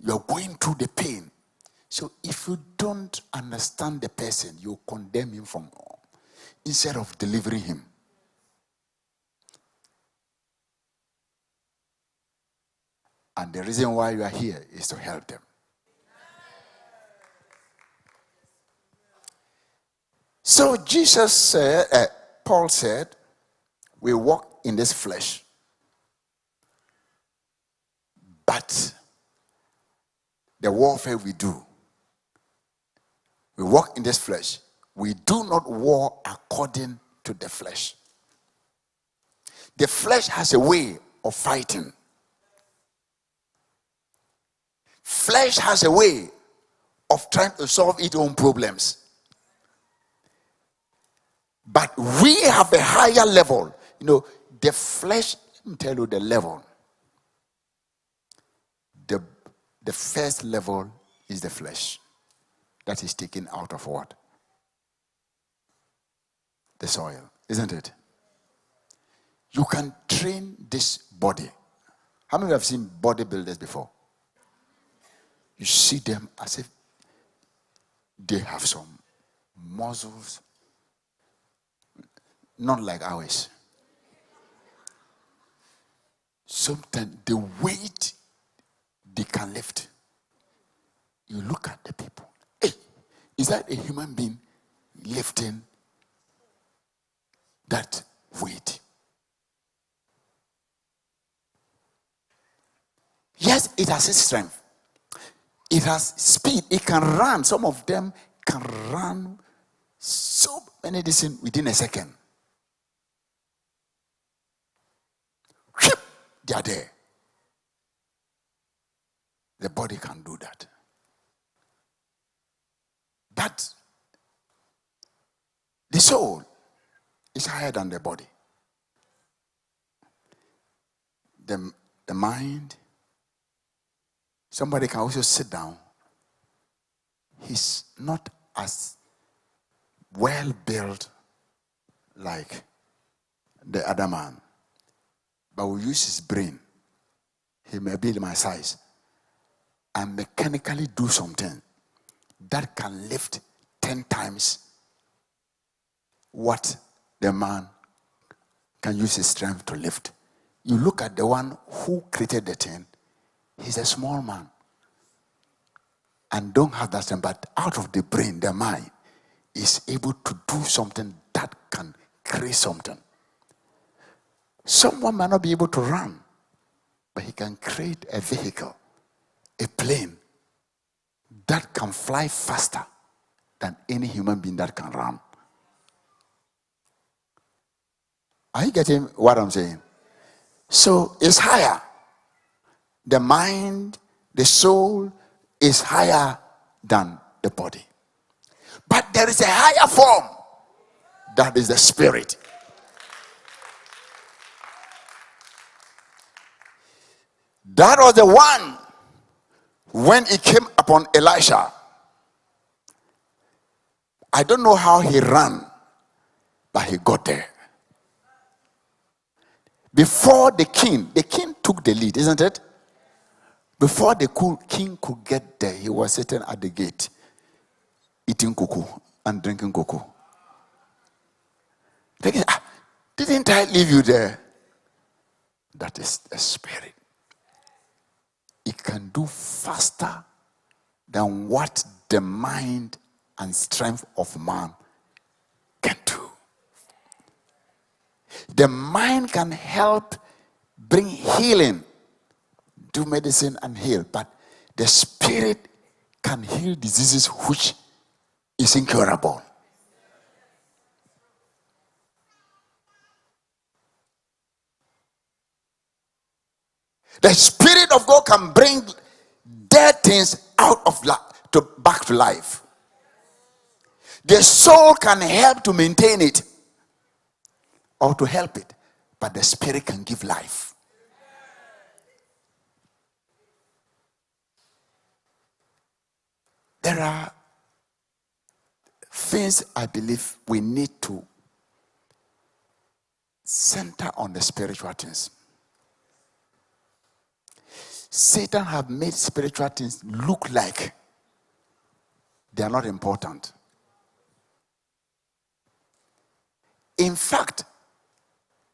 You are going through the pain. So if you don't understand the person, you condemn him from instead of delivering him. And the reason why you are here is to help them. So Jesus said, Paul said, we walk in this flesh, but the warfare we do, we walk in this flesh. We do not war according to the flesh. The flesh has a way of fighting. Flesh has a way of trying to solve its own problems. But we have a higher level. The flesh, let me tell you the level. The first level is the flesh. That is taken out of what? The soil, isn't it? You can train this body. How many have seen bodybuilders before? You see them as if they have some muscles, not like ours. Sometimes the weight they can lift. You look at the people. Hey, is that a human being lifting that weight? Yes, it has its strength. It has speed. It can run. Some of them can run so many distance within a second. They are there. The body can do that. But the soul is higher than the body. The mind, somebody can also sit down. He's not as well built like the other man, but will use his brain. He may be my size and mechanically do something that can lift 10 times what the man can use his strength to lift. You look at the one who created the thing, he's a small man and don't have that strength, but out of the brain, the mind is able to do something that can create something. Someone might not be able to run, but he can create a vehicle, a plane that can fly faster than any human being that can run. Are you getting what I'm saying? So it's higher. The mind, the soul is higher than the body. But there is a higher form. That is the spirit. That was the one when it came upon Elisha. I don't know how he ran, but he got there. Before the king took the lead, isn't it? Before the king could get there, he was sitting at the gate, eating cocoa and drinking cocoa. Thinking, didn't I leave you there? That is the spirit. It can do faster than what the mind and strength of man can do. The mind can help bring healing, do medicine and heal, but the spirit can heal diseases which is incurable. The Spirit of God can bring dead things out of life back to life. The soul can help to maintain it or to help it, but the Spirit can give life. There are things I believe we need to center on the spiritual things. Satan have made spiritual things look like they are not important. In fact,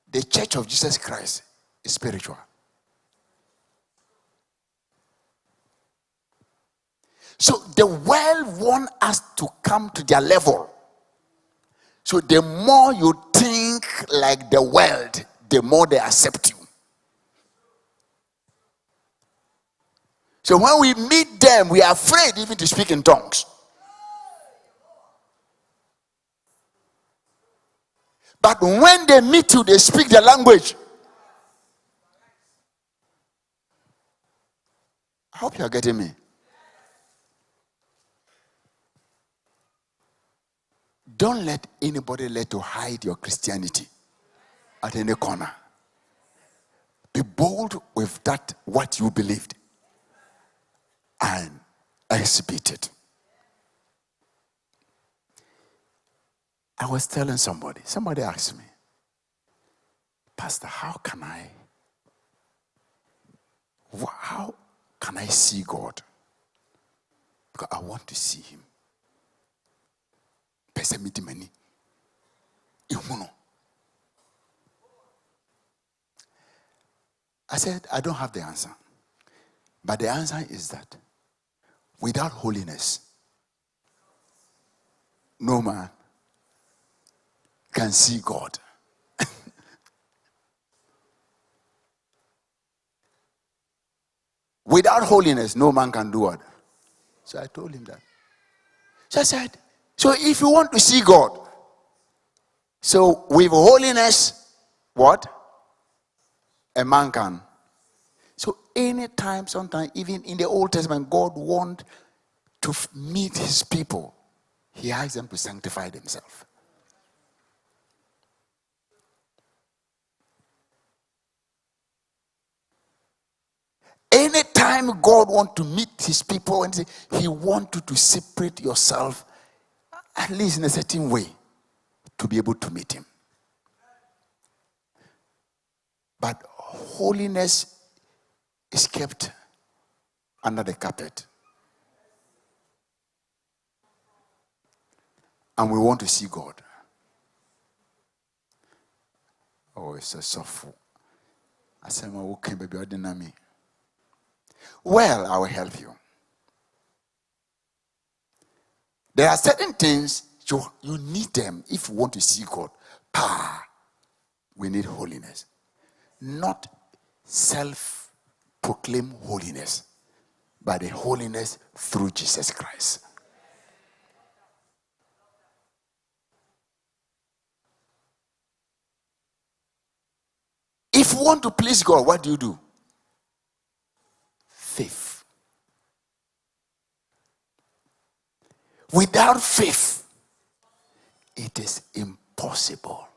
the Church of Jesus Christ is spiritual. So the world want us to come to their level. So the more you think like the world, the more they accept you. So when we meet them, we are afraid even to speak in tongues. But when they meet you, they speak the language. I hope you are getting me. Don't let anybody let you hide your Christianity at any corner. Be bold with that, what you believed, and exhibit it. I was telling somebody asked me, Pastor, how can I see God? Because I want to see him. I said, I don't have the answer. But the answer is that without holiness, no man can see God. Without holiness, no man can do what? So I told him that. So I said, so if you want to see God, so with holiness, what? A man can. So anytime, sometimes, even in the Old Testament, God want to meet his people. He asks them to sanctify themselves. Anytime God wants to meet his people, and he wants you to separate yourself, at least in a certain way, to be able to meet him. But holiness is kept under the carpet. And we want to see God. Oh, it's so soft. I said, well, okay, baby, I didn't know me. Well, I will help you. There are certain things you need them if you want to see God. We need holiness. Not self-proclaimed holiness, but the holiness through Jesus Christ. If you want to please God, what do? Faith. Without faith, it is impossible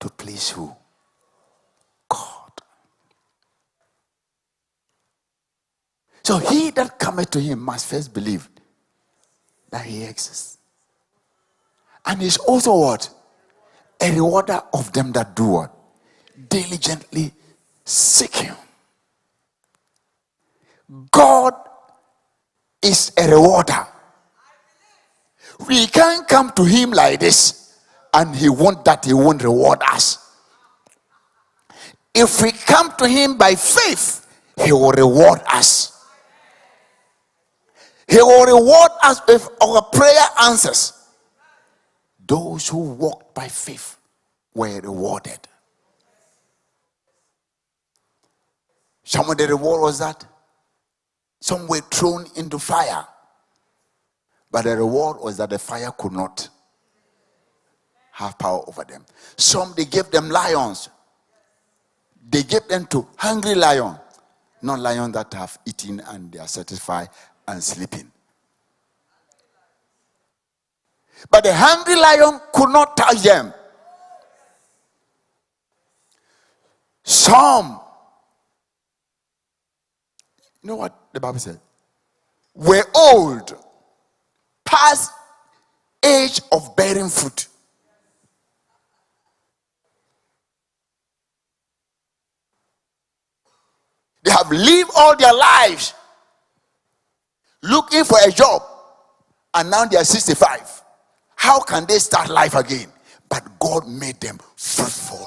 to please who? God. So he that cometh to him must first believe that he exists. And he's also what? A rewarder of them that do what? Diligently seek him. God is a rewarder. We can't come to him like this and he won't reward us. If we come to him by faith, he will reward us. He will reward us with our prayer answers. Those who walked by faith were rewarded. Some of the reward was that some were thrown into fire. But the reward was that the fire could not have power over them. Some, they gave them lions. They gave them to hungry lion. Not lions that have eaten and they are satisfied and sleeping. But the hungry lion could not touch them. Some, you know what the Bible said? Were old, past age of bearing fruit. They have lived all their lives looking for a job, and now they are 65. How can they start life again? But God made them fruitful.